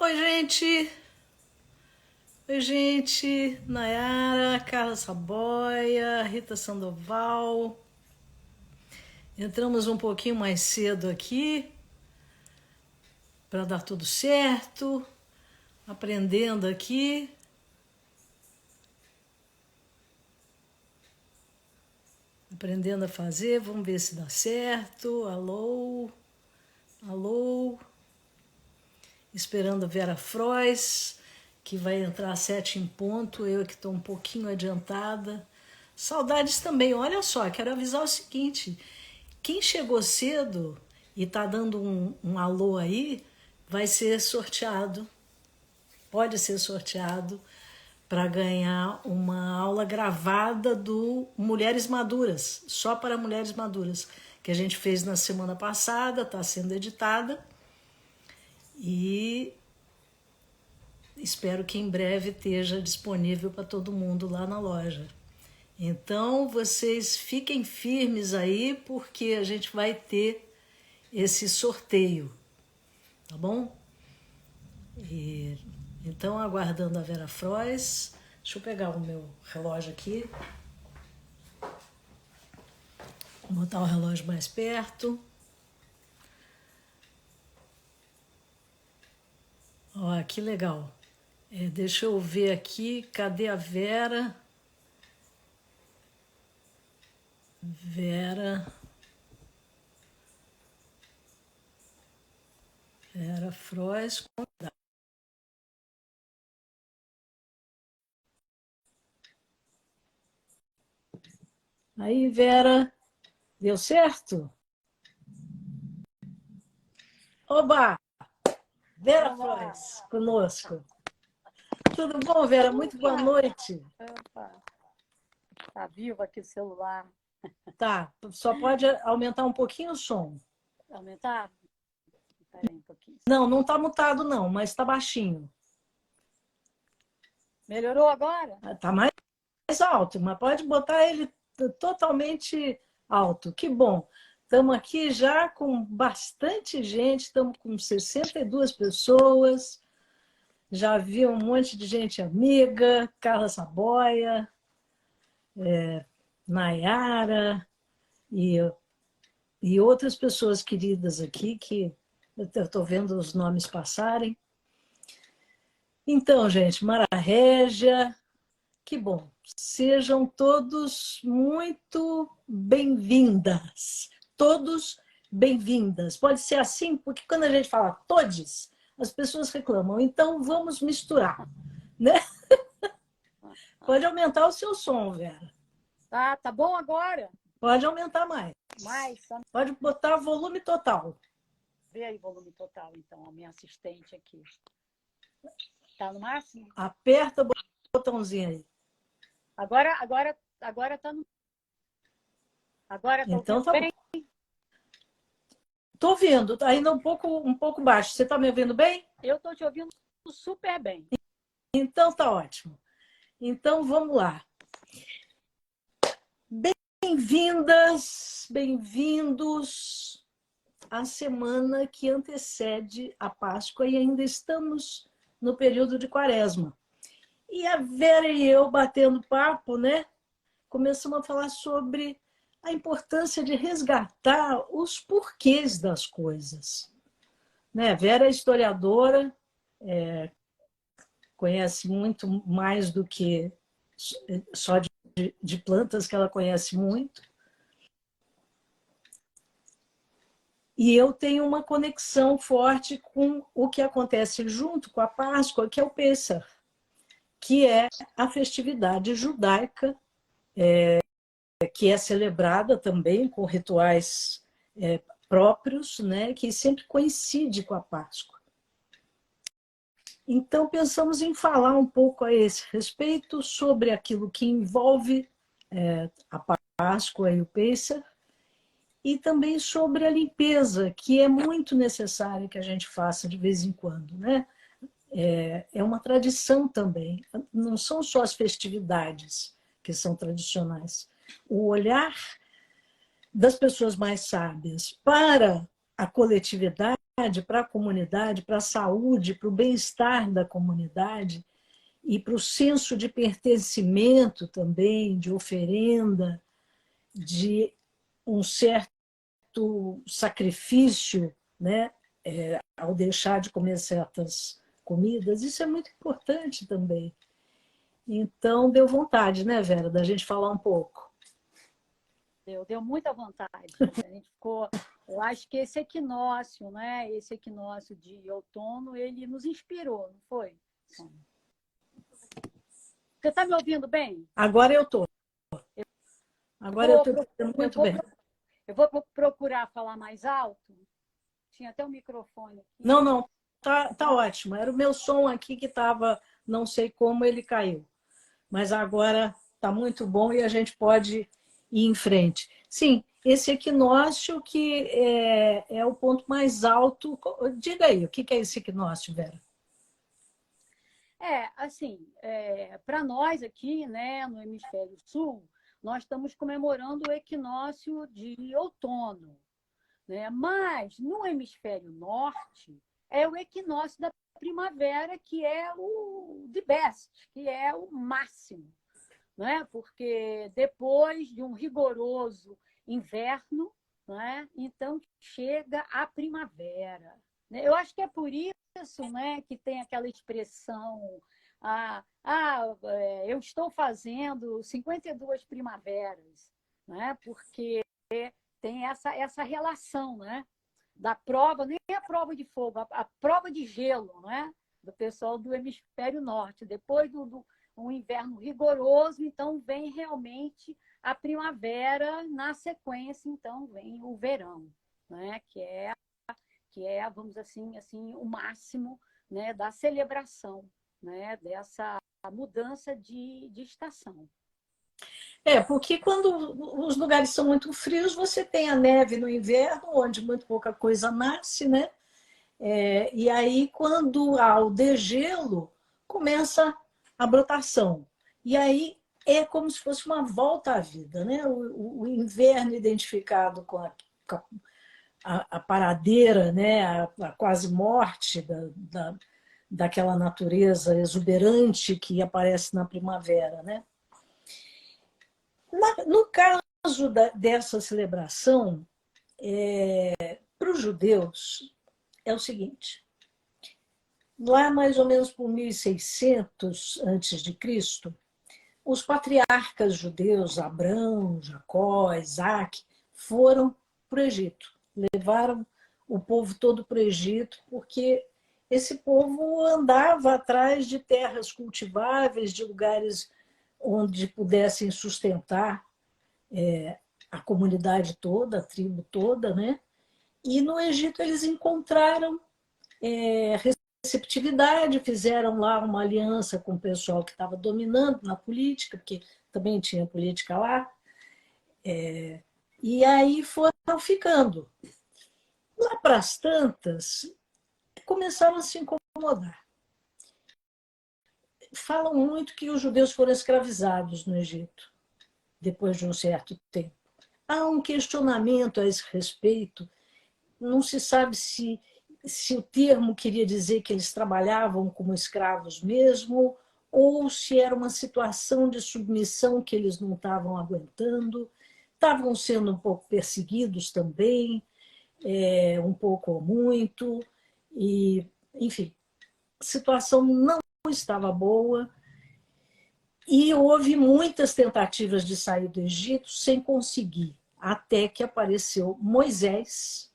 Oi, gente! Oi, gente! Nayara, Carla Saboia, Rita Sandoval. Entramos um pouquinho mais cedo aqui para dar tudo certo. Aprendendo aqui. Aprendendo a fazer. Vamos ver se dá certo. Alô? Alô? Esperando a Vera Frois, que vai entrar às 7 em ponto. Eu que estou um pouquinho adiantada. Saudades também. Olha só, quero avisar o seguinte. Quem chegou cedo e está dando um alô aí, vai ser sorteado, pode ser sorteado para ganhar uma aula gravada do Mulheres Maduras, só para mulheres maduras, que a gente fez na semana passada, está sendo editada e espero que em breve esteja disponível para todo mundo lá na loja. Então, vocês fiquem firmes aí, porque a gente vai ter esse sorteio, tá bom? Então, aguardando a Vera Frois. Deixa eu pegar o meu relógio aqui. Vou botar o relógio mais perto. Ó, que legal. Deixa eu ver aqui, cadê a Vera? Vera Frois. Aí, Vera, deu certo? Oba! Vera Frois, conosco. Tudo bom, Vera? Muito boa noite. Opa, tá vivo aqui o celular. Tá, só pode aumentar um pouquinho o som. Aumentar? Espera aí um pouquinho. Não, não tá mutado não, mas tá baixinho. Melhorou agora? Tá mais alto, mas pode botar ele totalmente alto. Que bom. Estamos aqui já com bastante gente, estamos com 62 pessoas. Já vi um monte de gente amiga, Carla Saboia, Nayara e outras pessoas queridas aqui que eu estou vendo os nomes passarem. Então, gente, Mara Régia, que bom. Sejam todos muito bem-vindas. Todos bem-vindas. Pode ser assim, porque quando a gente fala todes, as pessoas reclamam. Então, vamos misturar, né? Pode aumentar o seu som, Vera. Tá bom agora? Pode aumentar mais. Mais, só Pode botar volume total. vê aí o volume total, então, a minha assistente aqui. Tá no máximo? Aperta o botãozinho aí. Agora tá no... Agora tá Então, ouvindo tá bem? bom. Tô ouvindo, tá ainda um pouco baixo. Você tá me ouvindo bem? Eu tô te ouvindo super bem. Então tá ótimo. Então vamos lá. Bem-vindas, bem-vindos à semana que antecede a Páscoa e ainda estamos no período de Quaresma. E a Vera e eu batendo papo, né? Começamos a falar sobre a importância de resgatar os porquês das coisas. Né? Vera é historiadora, conhece muito mais do que só de plantas, que ela conhece muito. E eu tenho uma conexão forte com o que acontece junto com a Páscoa, que é o Pêssar, que é a festividade judaica, que é celebrada também com rituais próprios, né, que sempre coincide com a Páscoa. Então, pensamos em falar um pouco a esse respeito sobre aquilo que envolve a Páscoa e o Pêssar, e também sobre a limpeza, que é muito necessária que a gente faça de vez em quando, né? É uma tradição também, não são só as festividades que são tradicionais. O olhar das pessoas mais sábias para a coletividade para a comunidade, para a saúde, para o bem-estar da comunidade e para o senso de pertencimento também, de oferenda, de um certo sacrifício, né? Ao deixar de comer certas comidas, isso é muito importante também. Então, deu vontade, né, Vera, da gente falar um pouco. Deu muita vontade. A gente ficou. Eu acho que esse equinócio, né? Esse equinócio de outono, ele nos inspirou, não foi? Você está me ouvindo bem? Agora eu estou. Agora eu estou entendendo eu muito vou, bem. eu vou procurar falar mais alto. Tinha até o microfone aqui. Não, não, tá ótimo. Era o meu som aqui que estava, não sei como ele caiu. Mas agora está muito bom e a gente pode ir em frente. Sim, esse equinócio que é o ponto mais alto. Diga aí, o que é esse equinócio, Vera? Assim, para nós aqui, né, no Hemisfério Sul, nós estamos comemorando o equinócio de outono, né? Mas no Hemisfério Norte é o equinócio da primavera, que é o the best, que é o máximo, né? Porque depois de um rigoroso inverno, né, então chega a primavera. Né? Eu acho que é por isso, né, que tem aquela expressão eu estou fazendo 52 primaveras, né? Porque tem essa relação, né? Da prova, nem a prova de fogo, a prova de gelo, né? Do pessoal do hemisfério norte. Depois do um inverno rigoroso, então vem realmente a primavera, na sequência, então vem o verão, né? Que é, vamos assim, o máximo, né, da celebração, né, dessa mudança de estação. Porque quando os lugares são muito frios, você tem a neve no inverno, onde muito pouca coisa nasce, né? E aí, quando há o degelo, começa a brotação. E aí é como se fosse uma volta à vida, né? O inverno identificado com a paradeira, né? A quase morte daquela natureza exuberante que aparece na primavera, né? No caso dessa celebração, para os judeus, é o seguinte: lá mais ou menos por 1600 antes de Cristo, os patriarcas judeus, Abrão, Jacó, Isaac, foram para o Egito. Levaram o povo todo para o Egito, porque esse povo andava atrás de terras cultiváveis, de lugares onde pudessem sustentar a comunidade toda, a tribo toda, né? E no Egito eles encontraram receptividade, fizeram lá uma aliança com o pessoal que estava dominando na política, porque também tinha política lá, e aí foram ficando. Lá para as tantas, começaram a se incomodar. Falam muito que os judeus foram escravizados no Egito, depois de um certo tempo. Há um questionamento a esse respeito, não se sabe se o termo queria dizer que eles trabalhavam como escravos mesmo, ou se era uma situação de submissão que eles não estavam aguentando, estavam sendo um pouco perseguidos também, um pouco ou muito, e, enfim, a situação não estava boa, e houve muitas tentativas de sair do Egito sem conseguir, até que apareceu Moisés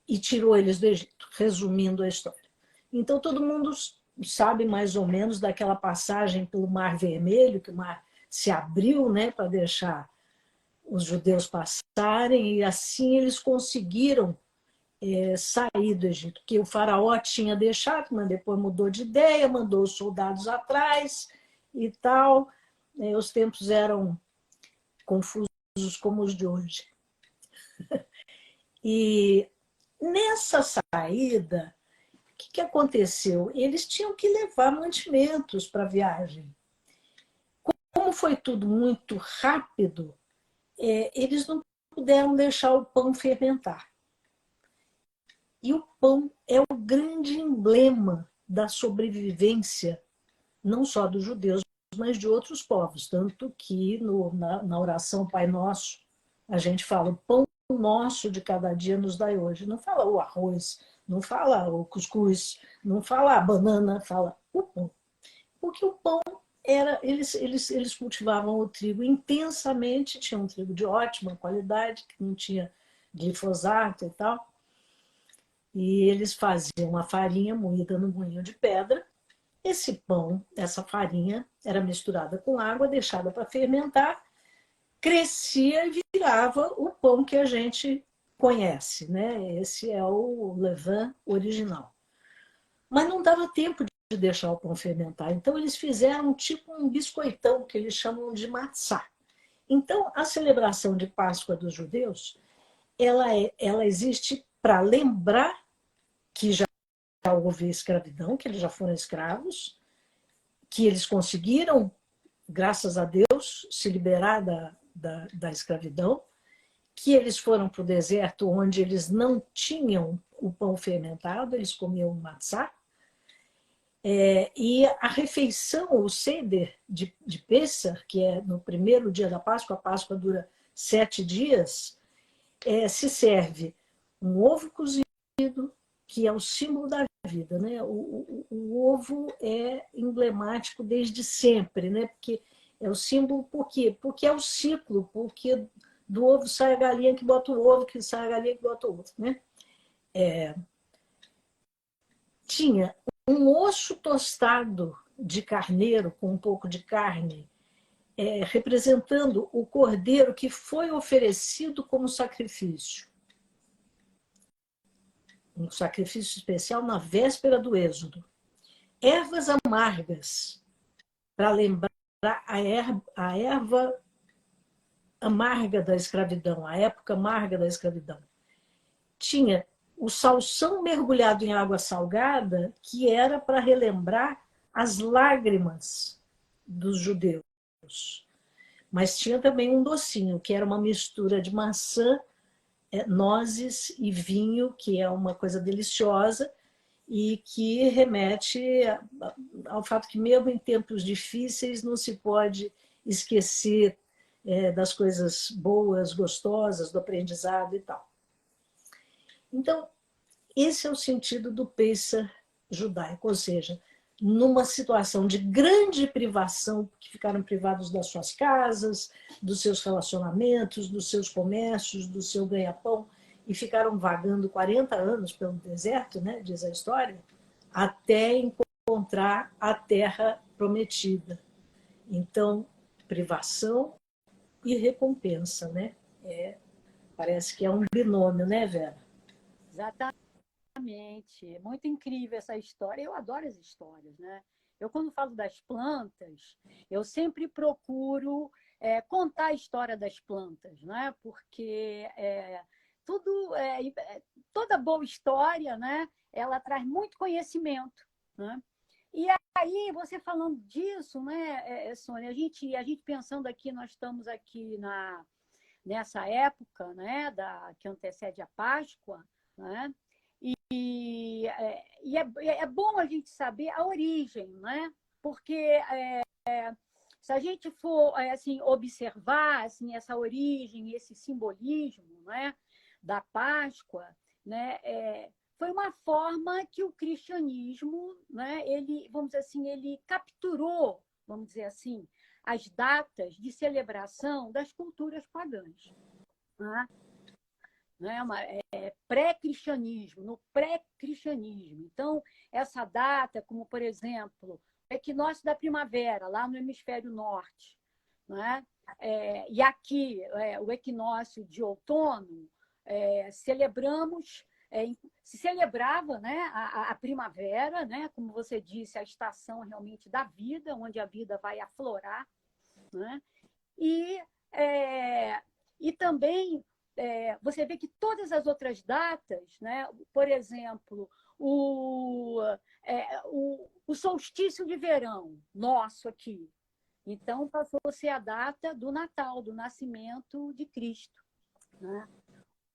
e tirou eles do Egito, resumindo a história. Então, todo mundo sabe mais ou menos daquela passagem pelo Mar Vermelho, que o mar se abriu, né, para deixar os judeus passarem, e assim eles conseguiram sair do Egito, que o faraó tinha deixado, mas depois mudou de ideia, mandou os soldados atrás e tal. Os tempos eram confusos como os de hoje. E nessa saída, o que aconteceu? Eles tinham que levar mantimentos para a viagem. Como foi tudo muito rápido, eles não puderam deixar o pão fermentar. E o pão é o grande emblema da sobrevivência, não só dos judeus, mas de outros povos. Tanto que na oração Pai Nosso, a gente fala: o pão nosso de cada dia nos dai hoje. Não fala o arroz, não fala o cuscuz, não fala a banana, fala o pão. Porque o pão era, eles cultivavam o trigo intensamente, tinham um trigo de ótima qualidade, que não tinha glifosato e tal, e eles faziam uma farinha moída no moinho de pedra. Esse pão, essa farinha, era misturada com água, deixada para fermentar, crescia e virava o pão que a gente conhece, né? Esse é o levain original. Mas não dava tempo de deixar o pão fermentar. Então, eles fizeram tipo um biscoitão, que eles chamam de matzá. Então, a celebração de Páscoa dos judeus, ela existe para lembrar que já houve escravidão, que eles já foram escravos, que eles conseguiram, graças a Deus, se liberar da escravidão, que eles foram para o deserto onde eles não tinham o pão fermentado, eles comiam matzá. E a refeição, o Seder de Pêssar, que é no primeiro dia da Páscoa, a Páscoa dura 7 dias, se serve um ovo cozido, que é o símbolo da vida. Né? O ovo é emblemático desde sempre, né? Porque é o símbolo, por quê? Porque é o ciclo, porque do ovo sai a galinha que bota o ovo, que sai a galinha que bota o ovo. Né? Tinha um osso tostado de carneiro com um pouco de carne, representando o cordeiro que foi oferecido como sacrifício. Um sacrifício especial na véspera do Êxodo. Ervas amargas, para lembrar a erva amarga da escravidão, a época amarga da escravidão. Tinha o salsão mergulhado em água salgada, que era para relembrar as lágrimas dos judeus. Mas tinha também um docinho, que era uma mistura de maçã, nozes e vinho, que é uma coisa deliciosa e que remete ao fato que, mesmo em tempos difíceis, não se pode esquecer das coisas boas, gostosas, do aprendizado e tal. Então, esse é o sentido do Pêssar judaico, ou seja, numa situação de grande privação, que ficaram privados das suas casas, dos seus relacionamentos, dos seus comércios, do seu ganha-pão, e ficaram vagando 40 anos pelo deserto, né, diz a história, até encontrar a terra prometida. Então, privação e recompensa, né? Parece que é um binômio, né, Vera? Exatamente. É muito incrível essa história. Eu adoro as histórias, né? Eu, quando falo das plantas, eu sempre procuro contar a história das plantas, né? Porque tudo, toda boa história, né? Ela traz muito conhecimento, né? E aí, você falando disso, né, Sônia, a gente pensando aqui, nós estamos aqui nessa época, né, que antecede a Páscoa, né? E é bom a gente saber a origem, né? Porque se a gente for assim, observar assim, essa origem, esse simbolismo, né, da Páscoa, né, foi uma forma que o cristianismo, né, ele, vamos dizer assim, ele capturou, vamos dizer assim, as datas de celebração das culturas pagãs. Né? Pré-cristianismo, no pré-cristianismo. Então, essa data, como, por exemplo, o equinócio da primavera, lá no hemisfério norte, né? E aqui, o equinócio de outono, celebramos, se celebrava, né, a primavera, né, como você disse, a estação realmente da vida, onde a vida vai aflorar, né? E, e também você vê que todas as outras datas, né, por exemplo, o solstício de verão nosso aqui, então passou a ser a data do Natal, do nascimento de Cristo. Né?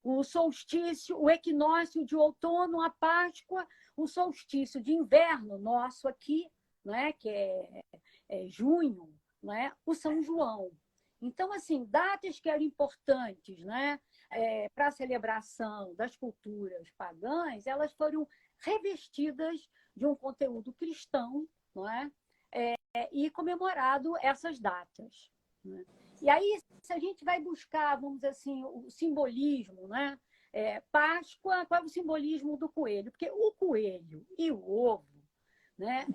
o solstício, o equinócio de outono, a Páscoa, o solstício de inverno nosso aqui, né, que é junho, né, o São João. Então, assim, datas que eram importantes, né, para a celebração das culturas pagãs, elas foram revestidas de um conteúdo cristão, não é? E comemorado essas datas. Né? E aí, se a gente vai buscar, vamos dizer assim, o simbolismo, né? Páscoa, qual é o simbolismo do coelho? Porque o coelho e o ovo, né?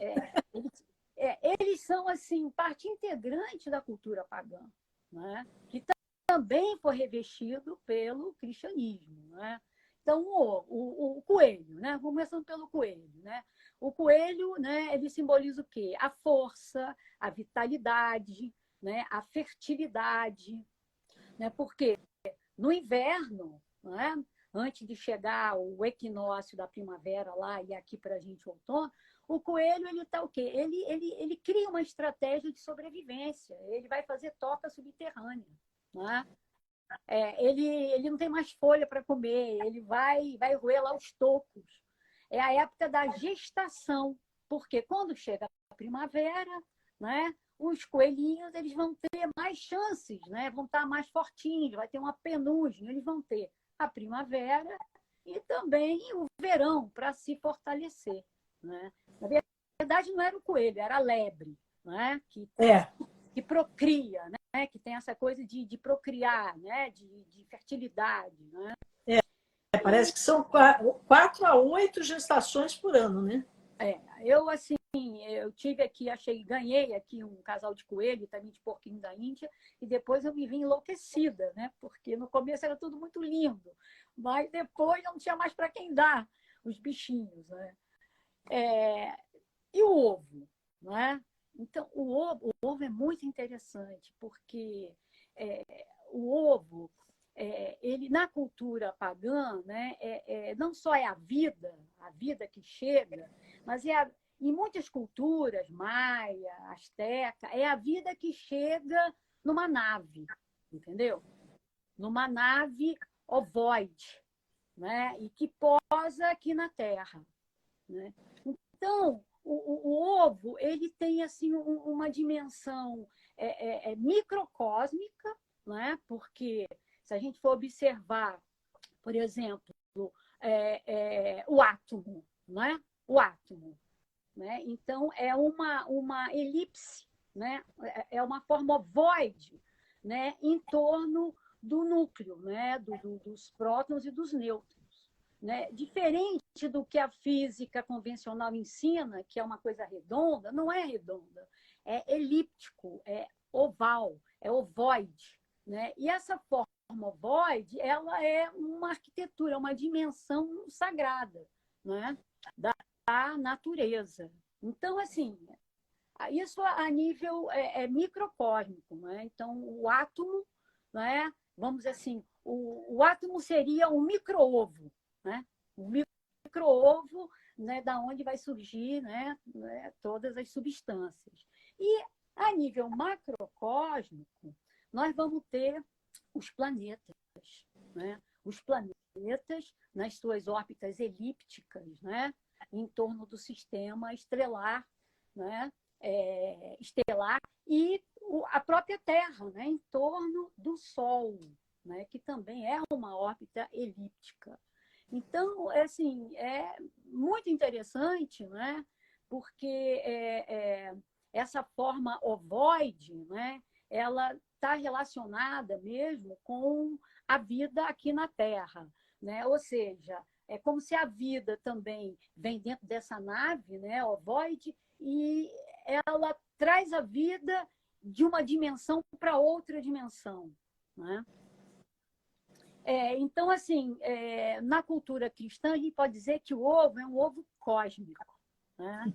Eles são assim parte integrante da cultura pagã, né? Que também foi revestido pelo cristianismo, né? Então, o coelho, né? Começando pelo coelho, né? O coelho, né? Ele simboliza o quê? A força, a vitalidade, né? A fertilidade, né? Porque no inverno, né? Antes de chegar o equinócio da primavera lá e aqui para a gente o outono, o coelho ele tá o quê? Ele cria uma estratégia de sobrevivência. Ele vai fazer toca subterrânea, né? Ele não tem mais folha para comer, ele vai roer lá os tocos. É a época da gestação, porque quando chega a primavera, né, os coelhinhos eles vão ter mais chances, né, vão estar mais fortinhos, vai ter uma penugem, eles vão ter a primavera e também o verão para se fortalecer. Né? Na verdade, não era o coelho, era a lebre, né, que procria, né? Que tem essa coisa de procriar, né? De fertilidade. Né? Parece que são 4 a 8 gestações por ano, né? Eu, assim, eu tive aqui, ganhei aqui um casal de coelho, também de porquinho da Índia, e depois eu me vi enlouquecida, né? Porque no começo era tudo muito lindo, mas depois não tinha mais para quem dar os bichinhos, né? E o ovo, né? Então, o ovo é muito interessante, porque o ovo, ele na cultura pagã, né, não só é a vida que chega, mas em muitas culturas, maia, asteca, é a vida que chega numa nave, entendeu? Numa nave ovoide, né, e que posa aqui na Terra. Né? Então, o ovo ele tem assim uma dimensão microcósmica, né? Porque se a gente for observar, por exemplo, o átomo, né? O átomo, né? Então é uma elipse, né? É uma forma ovoide, né? Em torno do núcleo, né? Dos prótons e dos nêutrons. Né? Diferente do que a física convencional ensina, que é uma coisa redonda, não é redonda, é elíptico, é oval, é ovoide. Né? E essa forma ovoide, ela é uma arquitetura, uma dimensão sagrada, né? da natureza. Então, assim, isso a nível microcósmico. Né? Então, o átomo, né? Vamos dizer assim, o átomo seria um micro-ovo, né? O micro-ovo, né, da onde vai surgir, né, todas as substâncias. E a nível macrocósmico, nós vamos ter os planetas, né? Os planetas nas suas órbitas elípticas, né, em torno do sistema estelar, né, estelar e a própria Terra, né, em torno do Sol, né, que também é uma órbita elíptica. Então, assim, é muito interessante, né? Porque essa forma ovoide, né? Ela está relacionada mesmo com a vida aqui na Terra, né? Ou seja, é como se a vida também vem dentro dessa nave, né? Ovoide, e ela traz a vida de uma dimensão para outra dimensão, né? Então, assim, na cultura cristã, a gente pode dizer que o ovo é um ovo cósmico. Né?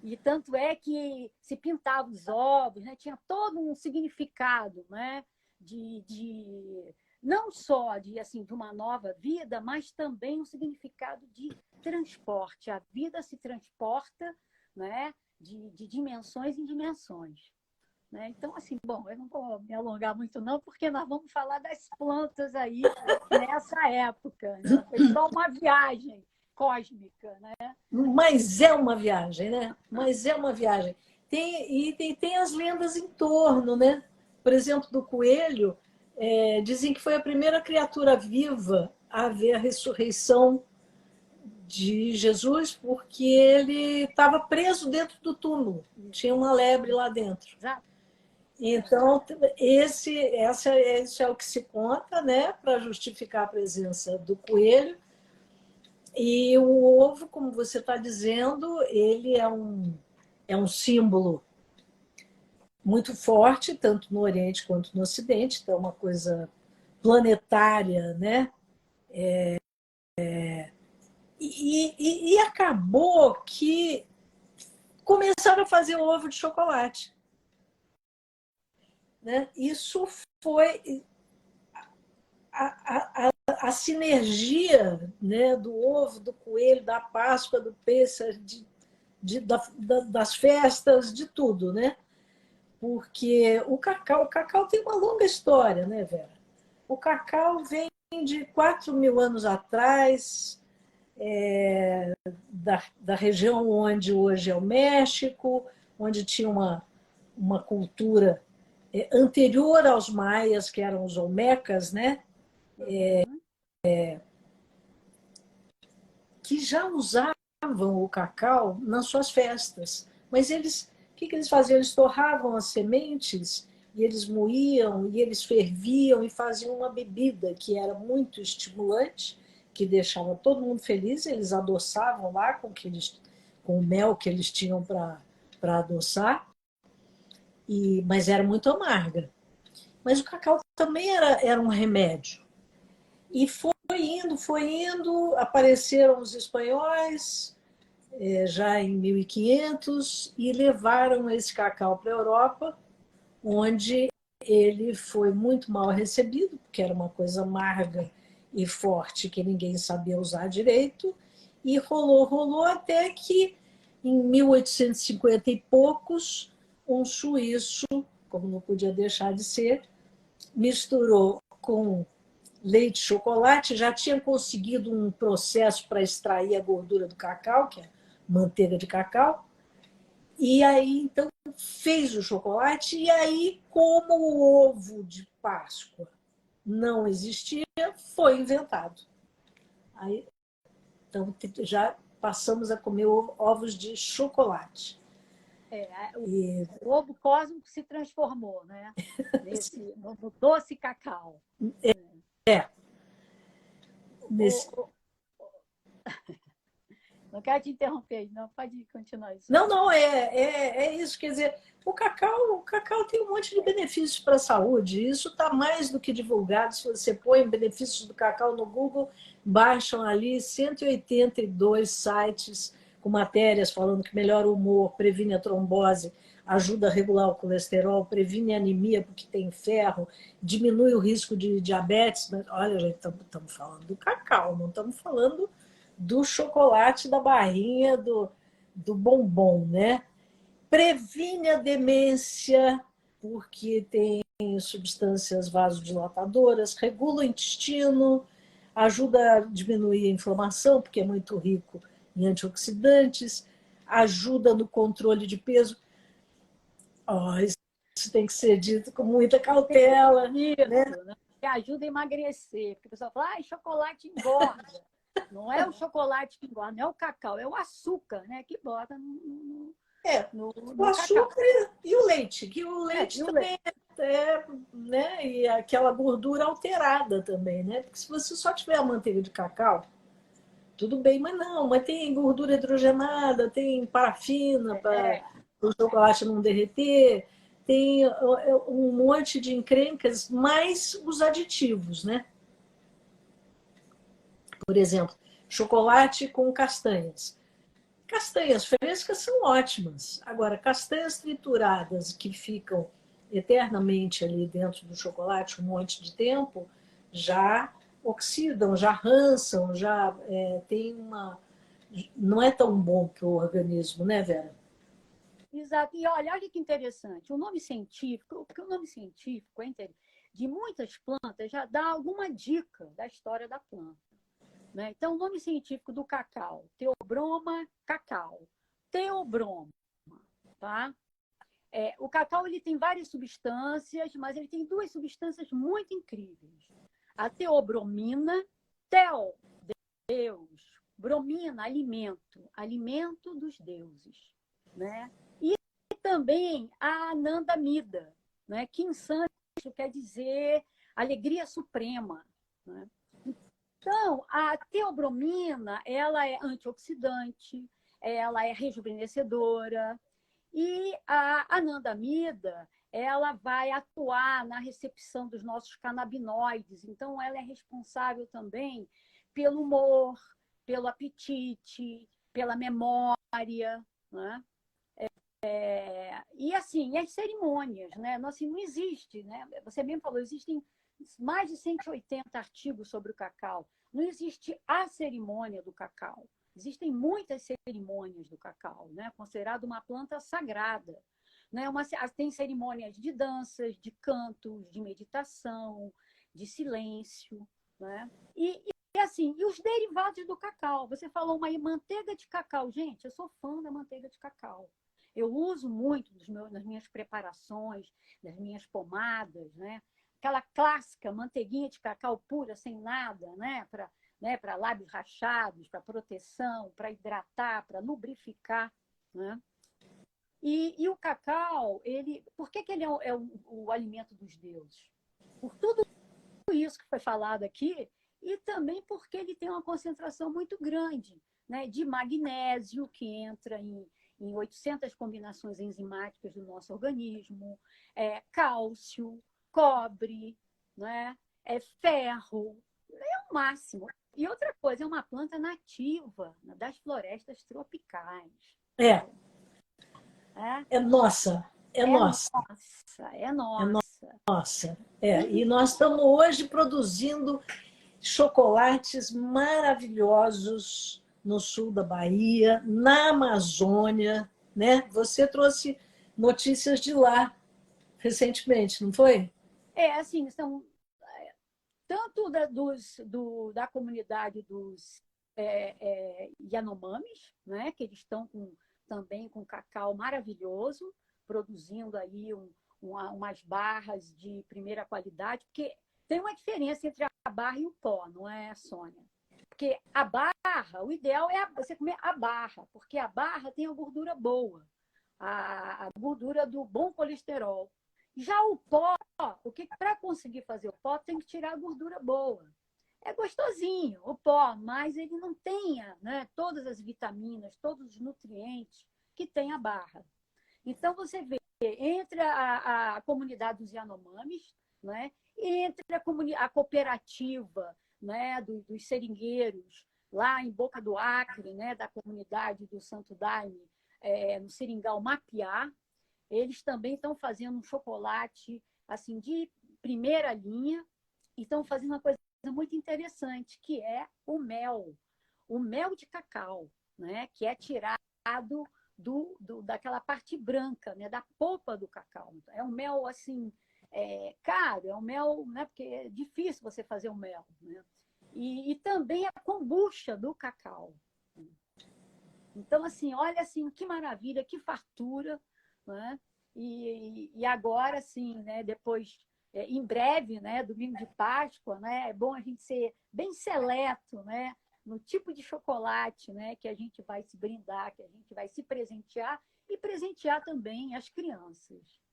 E tanto é que se pintava os ovos, né? Tinha todo um significado, né? Não só de uma nova vida, mas também um significado de transporte. A vida se transporta, né? De dimensões em dimensões. né? Então, assim, bom, eu não vou me alongar muito não, porque nós vamos falar das plantas aí nessa época, né? Foi só uma viagem cósmica, né? Mas é uma viagem, né? Mas é uma viagem. Tem as lendas em torno, né? Por exemplo, do coelho, dizem que foi a primeira criatura viva a ver a ressurreição de Jesus, porque ele estava preso dentro do túmulo, tinha uma lebre lá dentro. Exato. Então, esse é o que se conta, né, para justificar a presença do coelho. E o ovo, como você está dizendo, ele é um símbolo muito forte, tanto no Oriente quanto no Ocidente, então é uma coisa planetária, né? E acabou que começaram a fazer ovo de chocolate. Né? Isso foi a sinergia, né, do ovo, do coelho, da Páscoa, do pêssego, das festas, de tudo, né? Porque o cacau tem uma longa história, né, Vera? O cacau vem de 4.000 anos atrás, da região onde hoje é o México, onde tinha uma cultura anterior aos maias, que eram os olmecas, né? Que já usavam o cacau nas suas festas. Mas o que eles faziam? Eles torravam as sementes e eles moíam e eles ferviam e faziam uma bebida que era muito estimulante, que deixava todo mundo feliz. Eles adoçavam lá com o mel que eles tinham para adoçar, mas era muito amarga. Mas o cacau também era um remédio. E foi indo, apareceram os espanhóis, já em 1500, e levaram esse cacau para a Europa, onde ele foi muito mal recebido, porque era uma coisa amarga e forte que ninguém sabia usar direito, e rolou até que, em 1850 e poucos, um suíço, como não podia deixar de ser, misturou com leite e chocolate, já tinha conseguido um processo para extrair a gordura do cacau, que é manteiga de cacau, e aí então fez o chocolate, e aí, como o ovo de Páscoa não existia, foi inventado. Aí, então já passamos a comer ovos de chocolate. O ovo cósmico se transformou, né? No doce cacau. É. Nesse... Não quero te interromper, não, pode continuar isso. Não, é isso. Quer dizer, o cacau tem um monte de benefícios para a saúde. Isso está mais do que divulgado. Se você põe benefícios do cacau no Google, baixam ali 182 sites com matérias falando que melhora o humor, previne a trombose, ajuda a regular o colesterol, previne a anemia porque tem ferro, diminui o risco de diabetes. Mas, olha, gente, estamos falando do cacau, não estamos falando do chocolate da barrinha do bombom, né? Previne a demência, porque tem substâncias vasodilatadoras, regula o intestino, ajuda a diminuir a inflamação, porque é muito rico em antioxidantes, ajuda no controle de peso. Isso tem que ser dito com muita cautela. Isso, né? Que ajuda a emagrecer. Porque o pessoal fala, chocolate engorda. Não é o chocolate que engorda, não é o cacau, é o açúcar, né? Que bota no o açúcar cacau. E o leite, que o leite também né? E aquela gordura alterada também, né? Porque se você só tiver a manteiga de cacau, tudo bem, mas tem gordura hidrogenada, tem parafina para o chocolate não derreter, tem um monte de encrencas, mais os aditivos, né? Por exemplo, chocolate com castanhas. Castanhas frescas são ótimas. Agora, castanhas trituradas que ficam eternamente ali dentro do chocolate um monte de tempo, já oxidam, já rançam, já tem uma... Não é tão bom para o organismo, né, Vera? Exato. E olha que interessante. O nome científico, porque o nome científico de muitas plantas já dá alguma dica da história da planta. Né? Então, o nome científico do cacau, Theobroma cacau. Theobroma, tá? O cacau ele tem várias substâncias, mas ele tem duas substâncias muito incríveis. A teobromina, teo, Deus, bromina, alimento, alimento dos deuses. Né? E também a anandamida, né? Que em sânscrito quer dizer alegria suprema. Né? Então, a teobromina, ela é antioxidante, ela é rejuvenescedora, e a anandamida, ela vai atuar na recepção dos nossos canabinoides. Então, ela é responsável também pelo humor, pelo apetite, pela memória, né? E assim, as cerimônias, né? Assim, não existe, né? Você mesmo falou, existem mais de 180 artigos sobre o cacau. Não existe a cerimônia do cacau. Existem muitas cerimônias do cacau, né? Considerado uma planta sagrada. Né? Tem cerimônias de danças, de cantos, de meditação, de silêncio. Né? E os derivados do cacau. Você falou uma manteiga de cacau. Gente, eu sou fã da manteiga de cacau. Eu uso muito nas minhas preparações, nas minhas pomadas, né? Aquela clássica manteiguinha de cacau pura, sem nada, né? Para lábios rachados, para proteção, para hidratar, para lubrificar. Né? E o cacau, por que ele é o alimento dos deuses? Por tudo isso que foi falado aqui, e também porque ele tem uma concentração muito grande, né, de magnésio, que entra em 800 combinações enzimáticas do nosso organismo, cálcio, cobre, né, ferro, é o máximo. E outra coisa, é uma planta nativa das florestas tropicais. É nossa, é nossa. É nossa. Nossa, e nós estamos hoje produzindo chocolates maravilhosos no sul da Bahia, na Amazônia, né? Você trouxe notícias de lá recentemente, não foi? Assim, são tanto da comunidade dos Yanomamis, né? Que eles estão também com cacau maravilhoso, produzindo aí umas barras de primeira qualidade, porque tem uma diferença entre a barra e o pó, não é, Sônia? Porque a barra, o ideal é você comer a barra, porque a barra tem a gordura boa, a gordura do bom colesterol. Já o pó, para conseguir fazer o pó, tem que tirar a gordura boa. É gostosinho o pó, mas ele não tem, né, todas as vitaminas, todos os nutrientes que tem a barra. Então, você vê entre a comunidade dos Yanomamis, né, e entre a cooperativa, né, dos seringueiros, lá em Boca do Acre, né, da comunidade do Santo Daime, no Seringal Mapiá, eles também estão fazendo um chocolate assim de primeira linha e estão fazendo uma coisa muito interessante, que é o mel de cacau, né, que é tirado daquela parte branca, né, da polpa do cacau. É um mel assim, caro, é um mel, né, porque é difícil você fazer o mel, né? E também a kombucha do cacau. Então, assim, olha assim, que maravilha, que fartura, né? E agora, assim, né, depois, em breve, né, domingo de Páscoa, né, é bom a gente ser bem seleto, né, no tipo de chocolate, né, que a gente vai se brindar, que a gente vai se presentear e presentear também as crianças.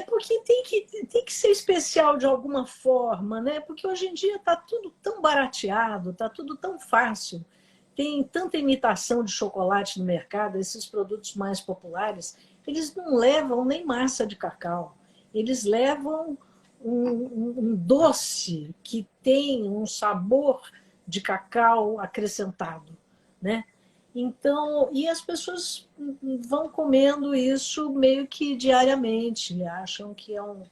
Porque tem que ser especial de alguma forma, né? Porque hoje em dia está tudo tão barateado, está tudo tão fácil. Tem tanta imitação de chocolate no mercado, esses produtos mais populares, eles não levam nem massa de cacau. Eles levam um doce que tem um sabor de cacau acrescentado, né? Então, e as pessoas vão comendo isso meio que diariamente, acham que é um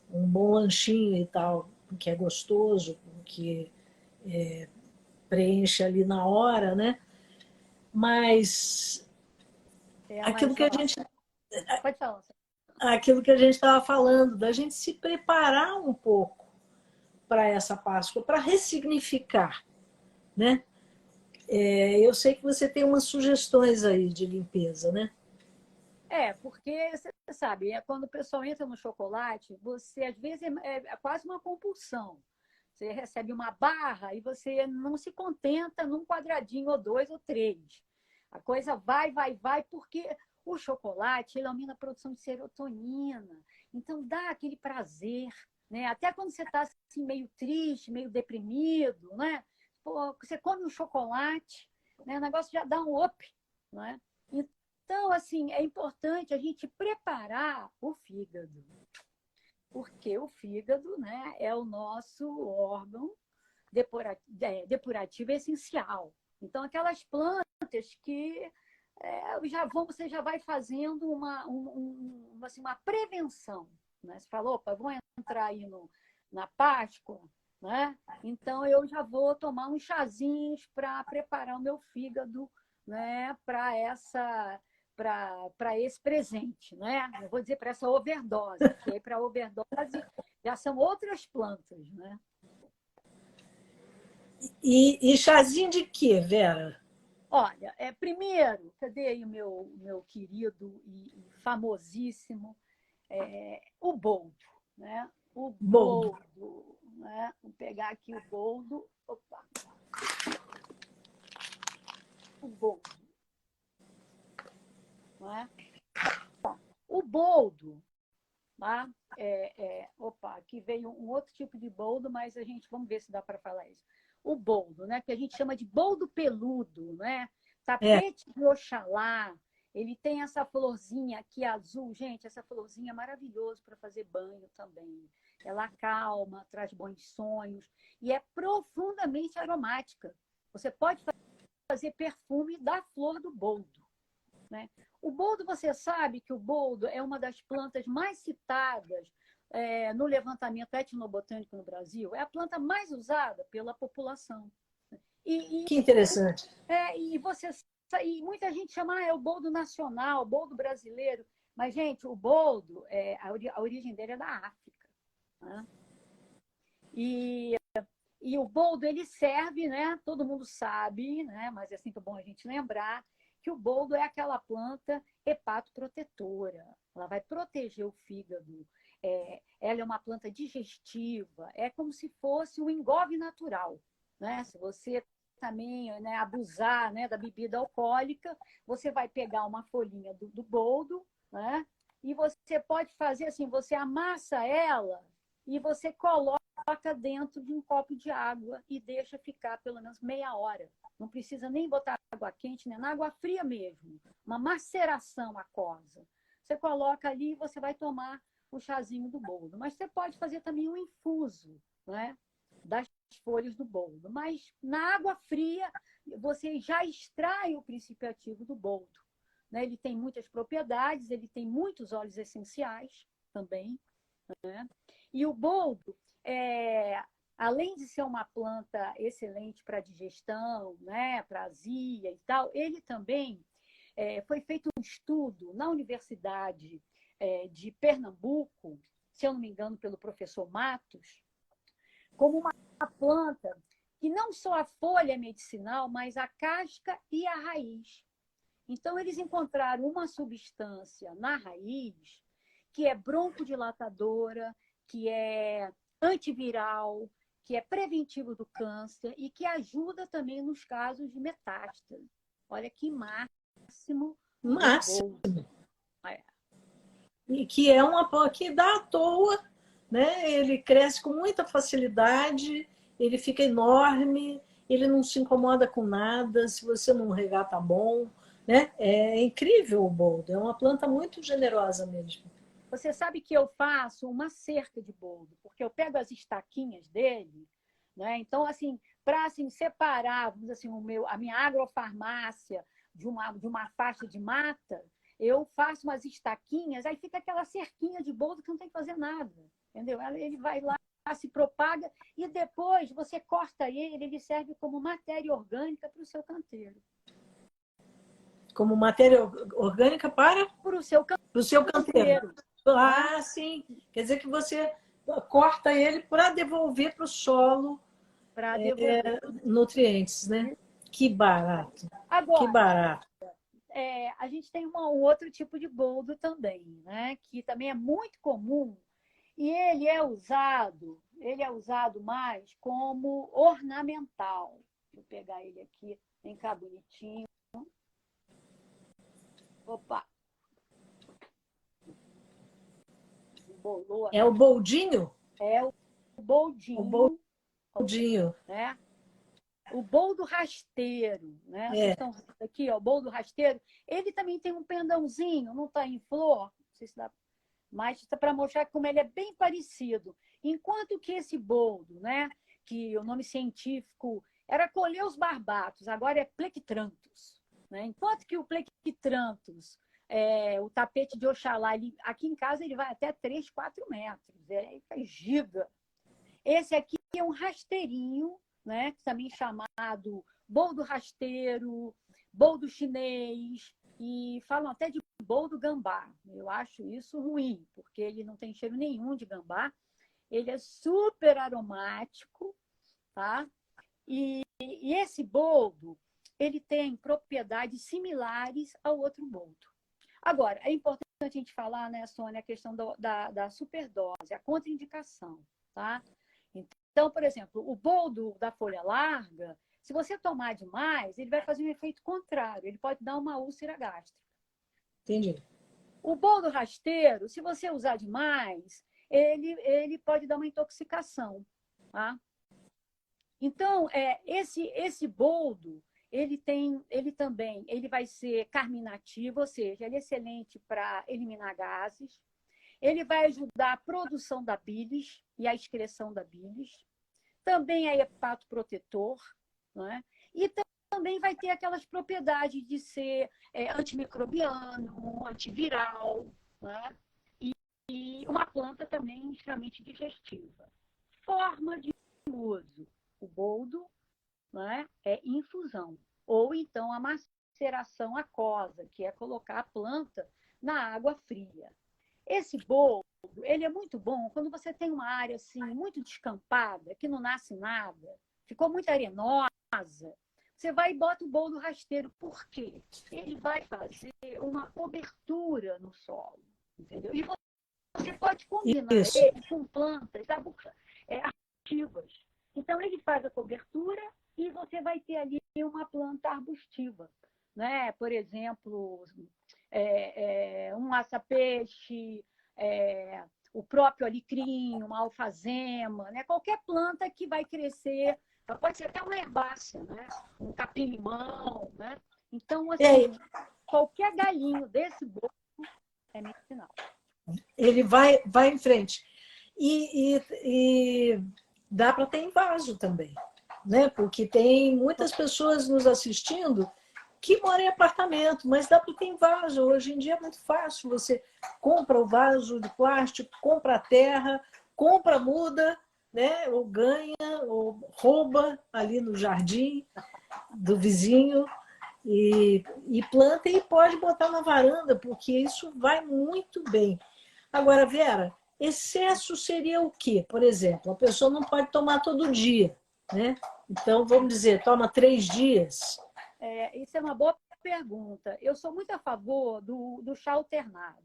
bom lanchinho e tal, que é gostoso, que preenche ali na hora, né? Mas É a aquilo que a major. gente Pode falar. aquilo que a gente estava falando, da gente se preparar um pouco para essa Páscoa, para ressignificar, né? Eu sei que você tem umas sugestões aí de limpeza, né? Porque você sabe, quando o pessoal entra no chocolate, você às vezes é quase uma compulsão. Você recebe uma barra e você não se contenta num quadradinho ou dois ou três. A coisa vai, vai, vai, porque o chocolate ele aumenta a produção de serotonina. Então dá aquele prazer, né? Até quando você está assim, meio triste, meio deprimido, né? Pô, você come um chocolate, né? O negócio já dá um up, né? Então, assim, é importante a gente preparar o fígado, porque o fígado, né, é o nosso órgão depurativo essencial. Então, aquelas plantas que você já vai fazendo uma prevenção. Né? Você falou, opa, vou entrar aí na Páscoa, né? Então eu já vou tomar uns chazinhos para preparar o meu fígado, né, para esse presente, né? Eu vou dizer para essa overdose, porque aí para overdose já são outras plantas, né? E chazinho de quê, Vera? Olha, primeiro, cadê aí o meu querido e famosíssimo, o boldo, né? O Boldo. boldo, né? Vou pegar aqui o boldo. Opa, o boldo, né? O boldo, tá? Opa, aqui veio um outro tipo de boldo, mas a gente vamos ver se dá para falar isso. O boldo, né? Que a gente chama de boldo peludo, né? É, Tapete de Oxalá. Ele tem essa florzinha aqui azul. Gente, essa florzinha é maravilhosa para fazer banho também. Ela acalma, traz bons sonhos e é profundamente aromática. Você pode fazer perfume da flor do boldo, né? O boldo, você sabe que o boldo é uma das plantas mais citadas no levantamento etnobotânico no Brasil. É a planta mais usada pela população. E, que interessante. e você e muita gente chama, é o boldo nacional, o boldo brasileiro. Mas, gente, o boldo, a origem dele é da África. Né? E, e o boldo, ele serve, né? Todo mundo sabe, né? Mas é sempre bom a gente lembrar que o boldo é aquela planta hepatoprotetora. Ela vai proteger o fígado. Ela é uma planta digestiva. É como se fosse um engolve natural. Né? Se você também, né, abusar, né, da bebida alcoólica, você vai pegar uma folhinha do boldo, né? E você pode fazer assim, você amassa ela e você coloca dentro de um copo de água e deixa ficar pelo menos meia hora. Não precisa nem botar água quente, nem na água fria mesmo. Uma maceração aquosa. Você coloca ali e você vai tomar o chazinho do boldo. Mas você pode fazer também um infuso, né, das folhas do boldo. Mas na água fria, você já extrai o princípio ativo do boldo. Né? Ele tem muitas propriedades, ele tem muitos óleos essenciais também. Né? E o boldo, além de ser uma planta excelente para digestão, né, para azia e tal, ele também foi feito um estudo na Universidade de Pernambuco, se eu não me engano, pelo professor Matos, como uma planta que não só a folha é medicinal, mas a casca e a raiz. Então, eles encontraram uma substância na raiz que é broncodilatadora, que é antiviral, que é preventivo do câncer e que ajuda também nos casos de metástase. Olha que máximo o Máximo. boldo. E que é uma que dá à toa, né? Ele cresce com muita facilidade, ele fica enorme, ele não se incomoda com nada, se você não regar tá bom, né? É incrível o boldo, é uma planta muito generosa mesmo. Você sabe que eu faço uma cerca de boldo, porque eu pego as estaquinhas dele, né? Então, assim, para assim, separar, vamos dizer assim, a minha agrofarmácia de uma faixa de mata, eu faço umas estaquinhas, aí fica aquela cerquinha de boldo que não tem que fazer nada, entendeu? Ele vai lá, se propaga e depois você corta ele serve como matéria orgânica para o seu canteiro. como matéria orgânica para o seu o seu canteiro. canteiro. Ah, sim. Quer dizer que você corta ele para devolver para o solo Para devolver. nutrientes, né? Que barato. Que Agora, barato. a gente tem um outro tipo de boldo também, né? Que também é muito comum e ele é usado mais como ornamental. Vou pegar ele aqui, vem cá bonitinho. Opa! Embolou É o aqui. boldinho? É o O boldinho, boldinho. né? O boldo rasteiro, né? Vocês É, estão vendo aqui, ó, o boldo rasteiro. Ele também tem um pendãozinho, não está em flor, não sei se dá, mas está para mostrar como ele é bem parecido. Enquanto que esse boldo, né? Que o nome científico era Coleus barbatus, agora é Plectranthus. Né? Enquanto que o Plectranthus, o tapete de Oxalá, aqui em casa ele vai até 3, 4 metros, é giga. Esse aqui é um rasteirinho, né? Também chamado boldo rasteiro, boldo chinês, e falam até de boldo gambá. Eu acho isso ruim, porque ele não tem cheiro nenhum de gambá. Ele é super aromático, tá? E esse boldo, ele tem propriedades similares ao outro boldo. Agora, é importante a gente falar, né, Sônia, a questão da superdose, a contraindicação, tá? Então, por exemplo, o boldo da folha larga, se você tomar demais, ele vai fazer um efeito contrário, ele pode dar uma úlcera gástrica. entendi. O boldo rasteiro, se você usar demais, ele pode dar uma intoxicação, tá? Então, esse boldo, ele vai ser carminativo, ou seja, ele é excelente para eliminar gases, ele vai ajudar a produção da bilis e a excreção da bilis, também é hepatoprotetor, né? E também vai ter aquelas propriedades de ser antimicrobiano, antiviral, né? E uma planta também extremamente digestiva. Forma de uso. O boldo, né, é infusão. Ou então a maceração aquosa, que é colocar a planta na água fria. Esse boldo, ele é muito bom quando você tem uma área assim muito descampada, que não nasce nada, ficou muito arenosa. Você vai e bota o boldo rasteiro. Por quê? Ele vai fazer uma cobertura no solo, entendeu? E você pode combinar Isso. ele com plantas ativas. Então, ele faz a cobertura e você vai ter ali uma planta arbustiva. Né? Por exemplo, um aça-peixe, o próprio alecrim, uma alfazema, né? Qualquer planta que vai crescer, pode ser até uma herbácea, né? Um capim-limão. Né? Então, assim, qualquer galinho desse bolo é medicinal. Ele vai em frente. E dá para ter em vaso também, né? Porque tem muitas pessoas nos assistindo que moram em apartamento, mas dá para ter em vaso. Hoje em dia é muito fácil. Você compra o vaso de plástico, compra a terra, compra a muda, né? Ou ganha, ou rouba ali no jardim do vizinho e planta e pode botar na varanda, porque isso vai muito bem. Agora, Vera, excesso seria o quê? Por exemplo, a pessoa não pode tomar todo dia, né? Então, vamos dizer, toma 3 dias. Isso é uma boa pergunta. Eu sou muito a favor do chá alternado.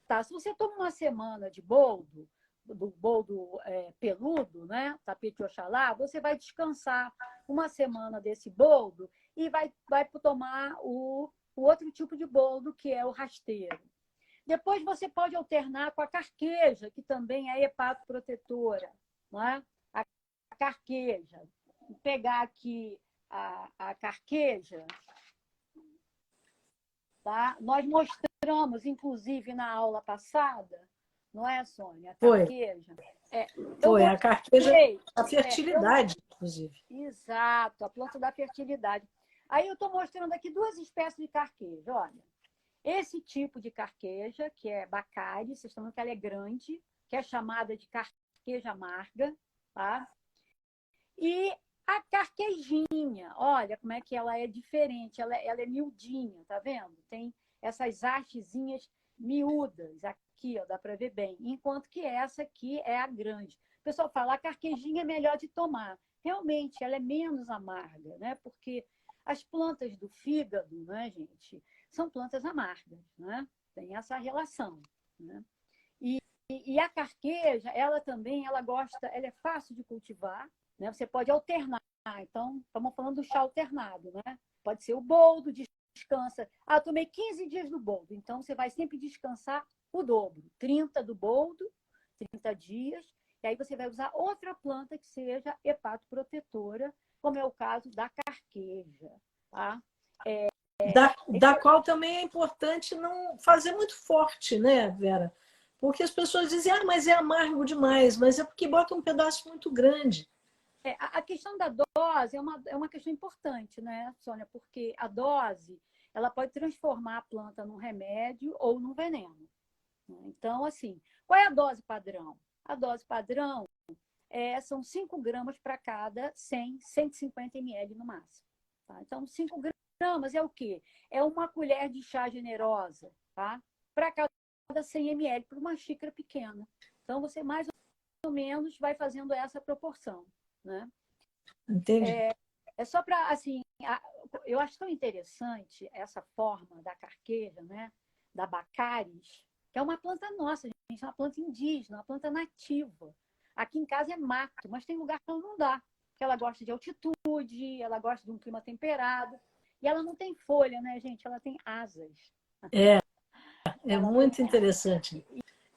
Tá? Se você toma uma semana de boldo, do boldo peludo, né? Tapete Oxalá, você vai descansar uma semana desse boldo e vai tomar o outro tipo de boldo, que é o rasteiro. Depois você pode alternar com a carqueja, que também é hepatoprotetora. Né? A carqueja. Vou pegar aqui a carqueja. Tá? Nós mostramos, inclusive, na aula passada, não é, Sônia? A carqueja. Foi, a carqueja, a fertilidade, inclusive. Exato, a planta da fertilidade. Aí eu estou mostrando aqui 2 espécies de carqueja. Olha, esse tipo de carqueja, que é bacária, vocês estão vendo que ela é grande, que é chamada de carqueja amarga, tá? E A carquejinha, olha como é que ela é diferente, ela é miudinha, tá vendo? Tem essas hastezinhas miúdas aqui, ó, dá para ver bem. Enquanto que essa aqui é a grande. O pessoal fala, a carquejinha é melhor de tomar. Realmente, ela é menos amarga, né? Porque as plantas do fígado, né, gente, são plantas amargas, né? Tem essa relação, né? E a carqueja, ela também, ela é fácil de cultivar, né? Você pode alternar. Então, estamos falando do chá alternado, né? Pode ser o boldo, descansa. Ah, eu tomei 15 dias do boldo, então você vai sempre descansar o dobro. 30 do boldo, 30 dias, e aí você vai usar outra planta que seja hepatoprotetora, como é o caso da carqueja, tá? Da qual também é importante não fazer muito forte, né, Vera? Porque as pessoas dizem, ah, mas é amargo demais, mas é porque bota um pedaço muito grande. A questão da dose é uma questão importante, né, Sônia? Porque a dose ela pode transformar a planta num remédio ou num veneno. Então, assim, qual é a dose padrão? A dose padrão são 5 gramas para cada 100, 150 ml no máximo. Tá? Então, 5 gramas é o quê? É uma colher de chá generosa, tá? Para cada 100 ml, para uma xícara pequena. Então, você mais ou menos vai fazendo essa proporção, né? Entende? É só para, assim, eu acho tão interessante essa forma da carqueja, né? Da Baccharis, que é uma planta nossa, gente, é uma planta indígena, uma planta nativa. Aqui em casa é mato, mas tem lugar que ela não dá, porque ela gosta de altitude, ela gosta de um clima temperado, e ela não tem folha, né, gente? Ela tem asas. É Ela tem... muito interessante.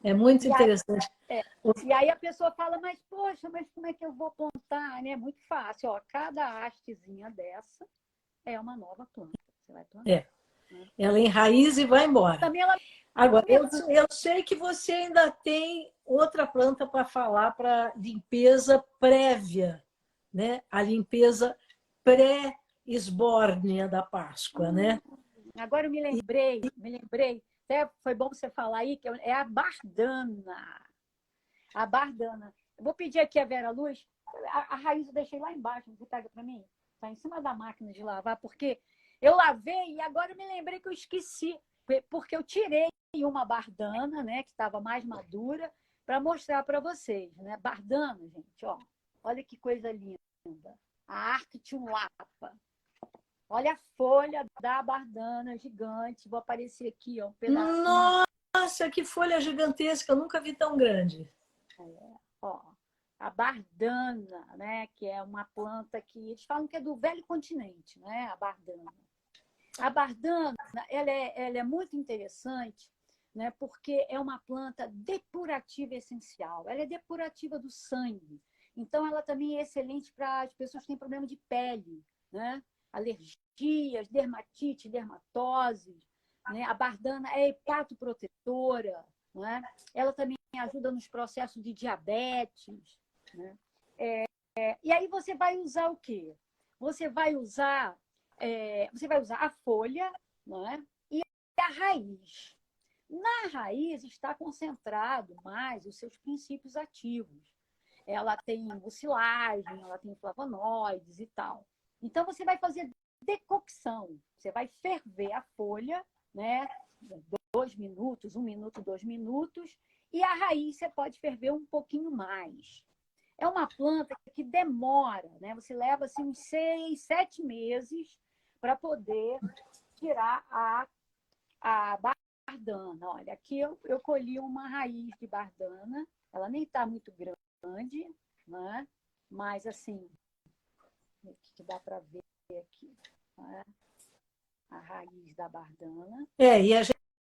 É muito E aí, interessante. é, e aí a pessoa fala, mas poxa, mas como é que eu vou plantar? Né? É muito fácil, ó, cada hastezinha dessa é uma nova planta. Você vai plantar. É. Né? Ela enraiza e vai embora. Também ela Agora, eu sei que você ainda tem outra planta para falar para limpeza prévia, né? A limpeza pré-esbórnia da Páscoa, né? agora eu me lembrei, até foi bom você falar aí, que é a bardana. A bardana. Eu vou pedir aqui a Vera Luz, a raiz eu deixei lá embaixo, você pega para mim? Está em cima da máquina de lavar, porque eu lavei e agora eu me lembrei que eu esqueci, porque eu tirei uma bardana, né, que estava mais madura, para mostrar para vocês, né? Bardana, gente, ó. Olha que coisa linda. A Arctium lapa. Olha a folha da bardana gigante. Vou aparecer aqui, ó, um pedacinho. Nossa, que folha gigantesca! Eu nunca vi tão grande. Ó, a bardana, né, que é uma planta que eles falam que é do velho continente, né, a bardana. A bardana, ela é muito interessante, né, porque é uma planta depurativa essencial. Ela é depurativa do sangue. Então, ela também é excelente para as pessoas que têm problema de pele, né? Alergias, dermatite, dermatoses. Né? A bardana é hepatoprotetora, né? Ela também ajuda nos processos de diabetes. Né? E aí você vai usar o quê? Você vai usar a folha, né? E a raiz. Na raiz está concentrado mais os seus princípios ativos. Ela tem mucilagem, ela tem flavonoides e tal. Então você vai fazer decocção. Você vai ferver a folha, né? 2 minutos, 1 minuto, 2 minutos, e a raiz você pode ferver um pouquinho mais. É uma planta que demora, né? Você leva assim uns 6, 7 meses para poder tirar a bardana. Olha, aqui eu colhi uma raiz de bardana, ela nem está muito grande, né? Mas assim, o que dá para ver aqui? Né? A raiz da bardana. E a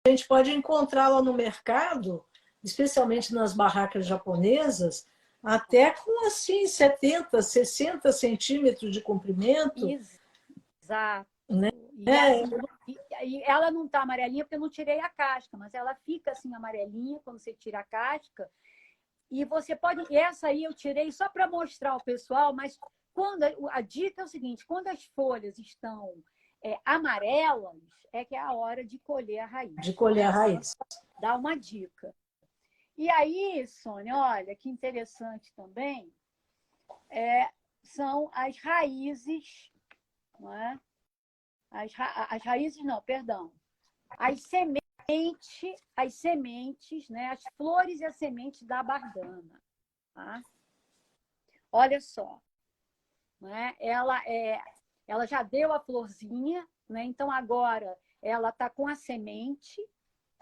gente pode encontrá-la no mercado, especialmente nas barracas japonesas, até com assim 70, 60 centímetros de comprimento. Exato. Né? E assim, e ela não está amarelinha porque eu não tirei a casca, mas ela fica assim amarelinha quando você tira a casca. E você pode. Essa aí eu tirei só para mostrar ao pessoal, mas quando a dica é o seguinte: quando as folhas estão amarelas, é que é a hora de colher a raiz. De colher a raiz. Dá uma dica. E aí, Sônia, olha que interessante também. são as raízes, não é? As raízes não, perdão. As sementes, né? As flores e as sementes da bardana. Tá? Olha só, né? Ela já deu a florzinha, né? Então agora ela está com a semente,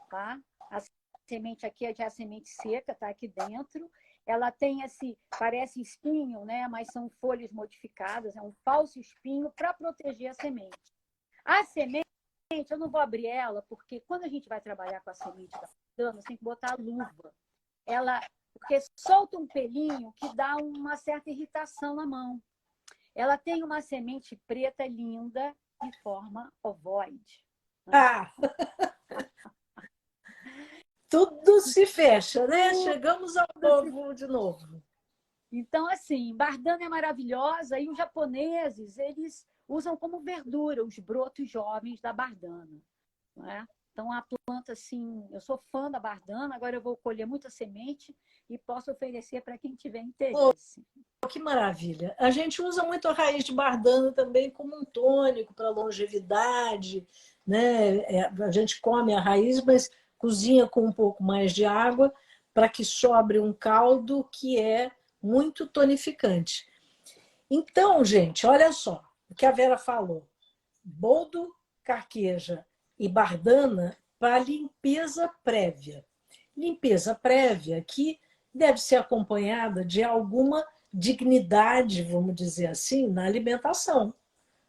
tá? A semente aqui é a semente seca, tá aqui dentro. Ela tem parece espinho, né? Mas são folhas modificadas, é um falso espinho para proteger a semente. A semente, eu não vou abrir ela, porque quando a gente vai trabalhar com a semente da bardana, você tem que botar a luva. Porque solta um pelinho que dá uma certa irritação na mão. Ela tem uma semente preta linda de forma ovoide. Ah! Tudo se fecha, né? Chegamos ao novo de novo. Então, assim, bardana é maravilhosa e os japoneses, eles usam como verdura os brotos jovens da bardana. Não é? Então, a planta, assim, eu sou fã da bardana, agora eu vou colher muita semente e posso oferecer para quem tiver interesse. Oh, que maravilha! A gente usa muito a raiz de bardana também como um tônico para longevidade, né? A gente come a raiz, mas cozinha com um pouco mais de água para que sobre um caldo que é muito tonificante. Então, gente, olha só o que a Vera falou. Boldo, carqueja e bardana para limpeza prévia. Limpeza prévia que deve ser acompanhada de alguma dignidade, vamos dizer assim, na alimentação,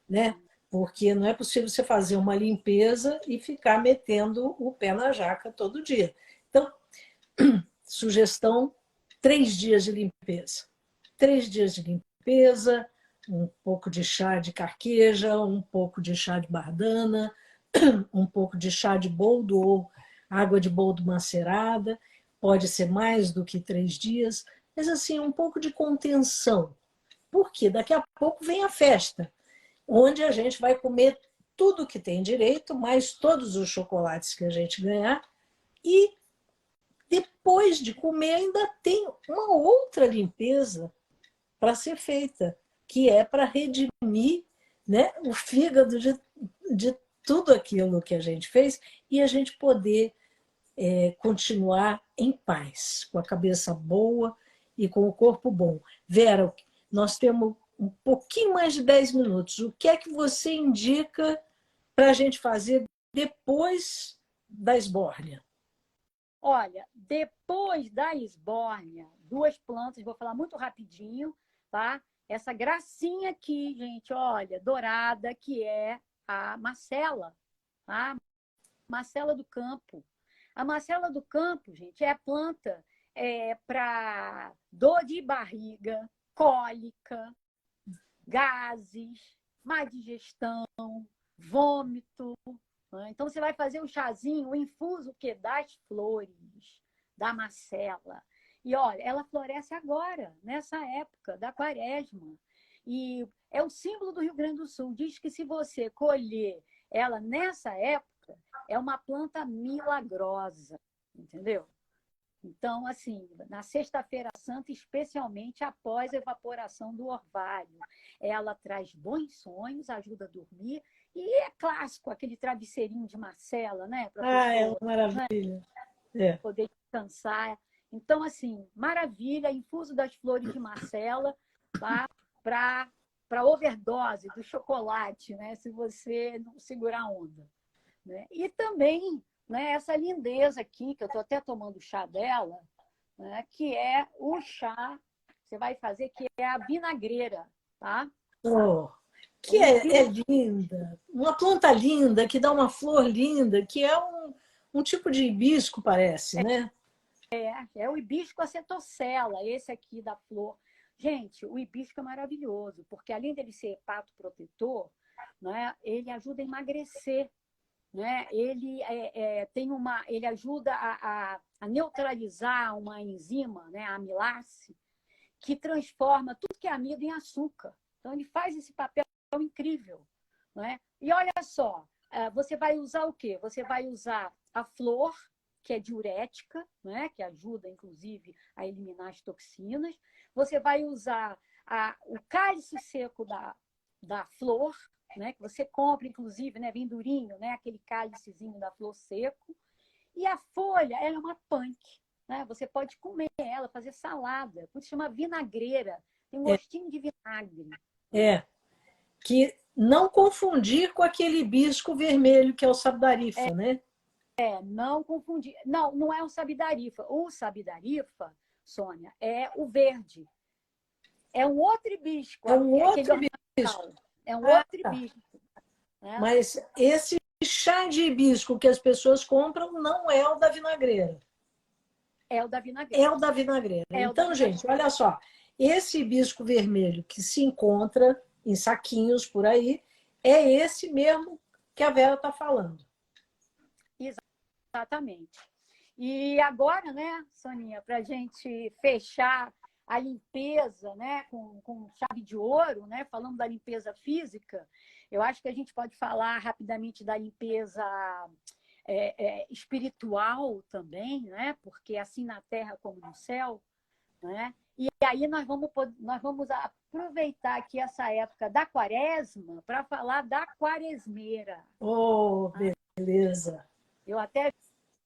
né? Porque não é possível você fazer uma limpeza e ficar metendo o pé na jaca todo dia. Então, sugestão, 3 dias de limpeza. 3 dias de limpeza, um pouco de chá de carqueja, um pouco de chá de bardana, um pouco de chá de boldo ou água de boldo macerada. Pode ser mais do que 3 dias, mas assim, um pouco de contenção. Porque daqui a pouco vem a festa, onde a gente vai comer tudo que tem direito, mais todos os chocolates que a gente ganhar, e depois de comer ainda tem uma outra limpeza para ser feita, que é para redimir, né, o fígado de tudo aquilo que a gente fez e a gente poder continuar em paz, com a cabeça boa e com o corpo bom. Vera, nós temos um pouquinho mais de 10 minutos. O que é que você indica para a gente fazer depois da esbórnia? Olha, depois da esbórnia, 2 plantas, vou falar muito rapidinho, tá? Essa gracinha aqui, gente, olha, dourada, que é a macela, tá? Macela do campo. A macela do campo, gente, é a planta para dor de barriga, cólica, gases, má digestão, vômito. Né? Então, você vai fazer o chazinho, o infuso que das flores, da macela. E, olha, ela floresce agora, nessa época da quaresma. E é o símbolo do Rio Grande do Sul. Diz que se você colher ela nessa época, é uma planta milagrosa, entendeu? Então, assim, na Sexta-feira Santa, especialmente após a evaporação do orvalho, ela traz bons sonhos, ajuda a dormir, e é clássico aquele travesseirinho de Marcela, né? Para a É pessoa, uma maravilha. né? Poder descansar. Então, assim, maravilha, infuso das flores de Marcela, tá? Para overdose do chocolate, né? Se você não segurar a onda. Né? E também, né, essa lindeza aqui, que eu estou até tomando o chá dela, né, que é o chá, você vai fazer, que é a vinagreira, tá? Oh, que é linda. Uma planta linda, que dá uma flor linda, que é um tipo de hibisco, parece, né? É o hibisco acetocella, esse aqui da flor. Gente, o hibisco é maravilhoso, porque além dele ser hepatoprotetor, né, ele ajuda a emagrecer. Né? Ele ajuda a neutralizar uma enzima, né? A amilase, que transforma tudo que é amido em açúcar. Então, ele faz esse papel incrível. Né? E olha só, você vai usar o quê? Você vai usar a flor, que é diurética, né? Que ajuda, inclusive, a eliminar as toxinas. Você vai usar o cálice seco da flor, né, que você compra, inclusive, né, vem durinho, né, aquele cálicezinho da flor seco. E a folha, ela é uma punk, né? Você pode comer ela, fazer salada. Por isso chama vinagreira. Tem um gostinho de vinagre. Que não confundir com aquele hibisco vermelho que é o sabidarifa, né? Não confundir. Não, não é o sabidarifa. O sabidarifa, Sônia, é o verde. É um outro hibisco. É um outro hibisco. É um outro Tá. hibisco. Né? Mas esse chá de hibisco que as pessoas compram não é o da vinagreira. É o da vinagreira. É o da vinagreira. Então, gente, olha só. Esse hibisco vermelho que se encontra em saquinhos por aí é esse mesmo que a Vera está falando. Exatamente. E agora, né, Soninha, para a gente fechar a limpeza, né, com chave de ouro, né, falando da limpeza física, eu acho que a gente pode falar rapidamente da limpeza espiritual também, né, porque assim na terra como no céu, né? E aí nós vamos aproveitar aqui essa época da quaresma para falar da quaresmeira. Oh, beleza. Eu até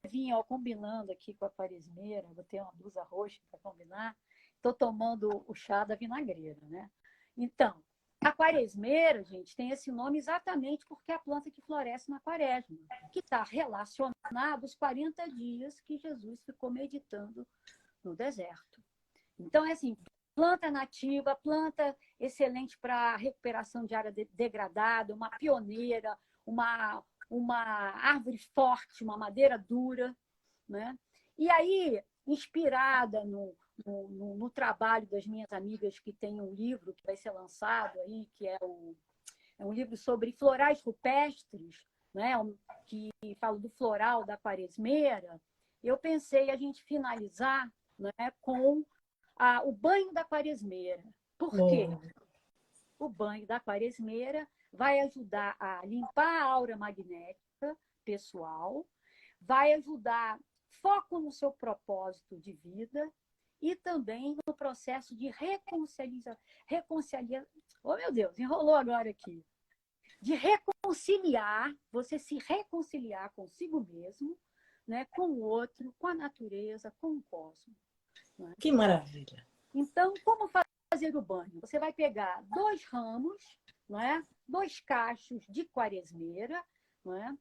vim combinando aqui com a quaresmeira, vou ter uma blusa roxa para combinar. Estou tomando o chá da vinagreira, né? Então, a quaresmeira, gente, tem esse nome exatamente porque é a planta que floresce na quaresma, que está relacionada aos 40 dias que Jesus ficou meditando no deserto. Então, é assim, planta nativa, planta excelente para recuperação de área degradada, uma pioneira, uma árvore forte, uma madeira dura, né? E aí, inspirada no trabalho das minhas amigas que tem um livro que vai ser lançado aí, que é um livro sobre florais rupestres, né? Que fala do floral da quaresmeira, eu pensei a gente finalizar, né, com o banho da quaresmeira. Por quê? O banho da quaresmeira vai ajudar a limpar a aura magnética pessoal, vai ajudar foco no seu propósito de vida e também no processo de reconciliar. Oh, meu Deus, enrolou agora aqui. De reconciliar, você se reconciliar consigo mesmo, né, com o outro, com a natureza, com o cosmos. Né? Que maravilha. Então, como fazer o banho? Você vai pegar 2 ramos, não é? 2 cachos de quaresmeira, não é?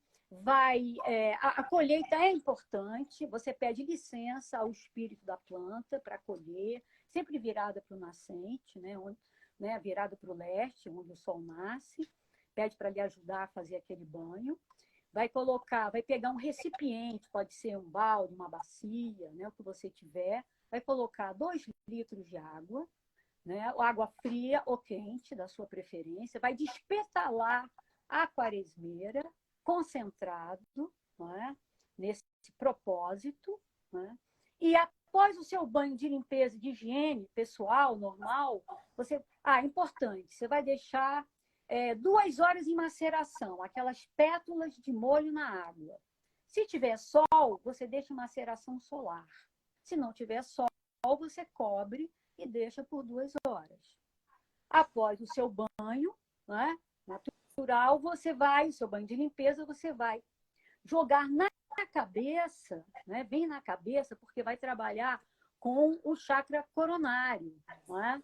A colheita é importante, você pede licença ao espírito da planta para colher, sempre virada para o nascente, né, virada para o leste, onde o sol nasce, pede para lhe ajudar a fazer aquele banho. Vai pegar um recipiente, pode ser um balde, uma bacia, né, o que você tiver, vai colocar 2 litros de água, né, água fria ou quente, da sua preferência, vai despetalar a quaresmeira, concentrado, né, nesse propósito, né, e após o seu banho de limpeza e de higiene pessoal, normal, importante, você vai deixar 2 horas em maceração, aquelas pétalas de molho na água. Se tiver sol, você deixa em maceração solar. Se não tiver sol, você cobre e deixa por 2 horas. Após o seu banho, né, natural, o seu banho de limpeza, você vai jogar na cabeça, né, bem na cabeça, porque vai trabalhar com o chakra coronário, não é?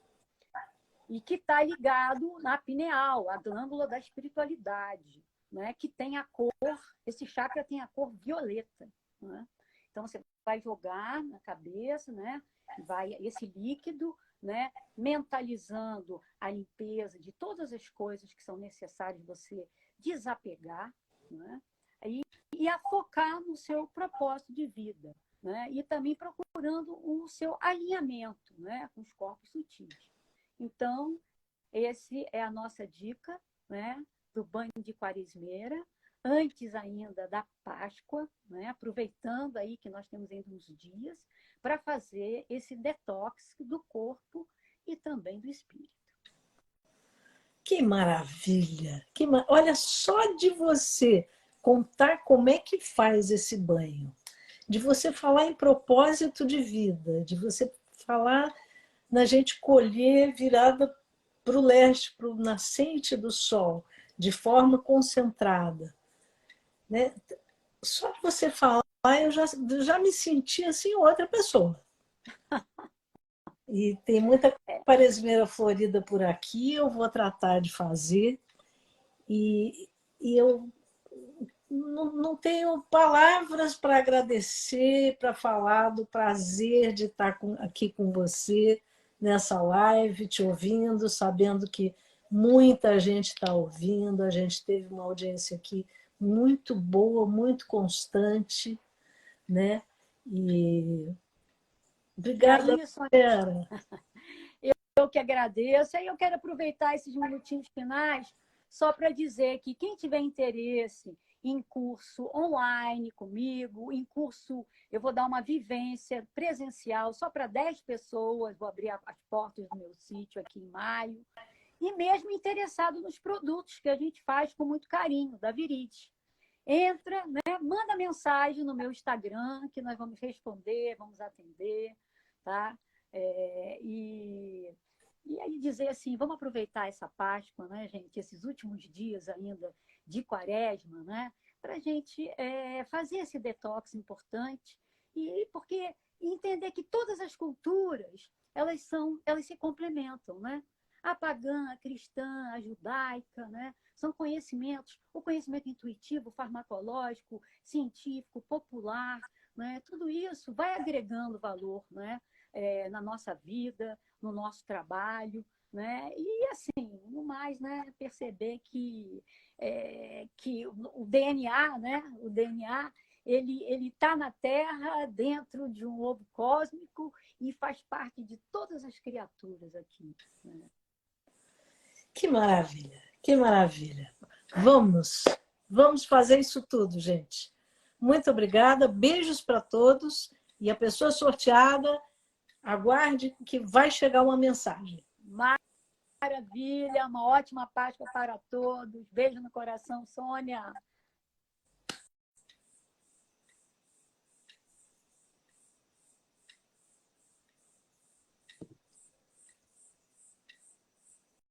E que está ligado na pineal, a glândula da espiritualidade, né? Que tem a cor, esse chakra tem a cor violeta. Né? Então, você vai jogar na cabeça, né? Esse líquido, né? Mentalizando a limpeza de todas as coisas que são necessárias você desapegar, né? E a focar no seu propósito de vida, né? E também procurando o seu alinhamento, né? Com os corpos sutis. Então, esse é a nossa dica, né, do banho de quaresmeira, antes ainda da Páscoa, né, aproveitando aí que nós temos ainda uns dias, para fazer esse detox do corpo e também do espírito. Que maravilha! Olha, só de você contar como é que faz esse banho, de você falar em propósito de vida, de você falar na gente colher virada para o leste, para o nascente do sol, de forma concentrada, né? Só de você falar, eu já me senti assim outra pessoa. E tem muita quaresmeira florida por aqui, eu vou tratar de fazer. E eu não tenho palavras para agradecer, para falar do prazer de estar aqui com você nessa live, te ouvindo, sabendo que muita gente está ouvindo, a gente teve uma audiência aqui muito boa, muito constante, né? E E obrigada, aí, Sônia, Vera. eu que agradeço. Aí eu quero aproveitar esses minutinhos finais só para dizer que quem tiver interesse em curso online comigo, em curso, eu vou dar uma vivência presencial só para 10 pessoas, vou abrir as portas do meu sítio aqui em maio, e mesmo interessado nos produtos que a gente faz com muito carinho, da Viride. Entra, né? Manda mensagem no meu Instagram, que nós vamos responder, vamos atender, tá? E aí dizer assim, vamos aproveitar essa Páscoa, né, gente? Esses últimos dias ainda de Quaresma, né? Para a gente fazer esse detox importante e porque entender que todas as culturas elas se complementam, né? A pagã, a cristã, a judaica, né? São conhecimentos, o conhecimento intuitivo, farmacológico, científico, popular, né? Tudo isso vai agregando valor, né? Na nossa vida, no nosso trabalho, né? E assim, no mais, né? Perceber que o DNA, né? O DNA ele está na Terra, dentro de um ovo cósmico e faz parte de todas as criaturas aqui. Né? Que maravilha, que maravilha. Vamos fazer isso tudo, gente. Muito obrigada, beijos para todos. E a pessoa sorteada, aguarde que vai chegar uma mensagem. Maravilha, uma ótima Páscoa para todos. Beijo no coração, Sônia.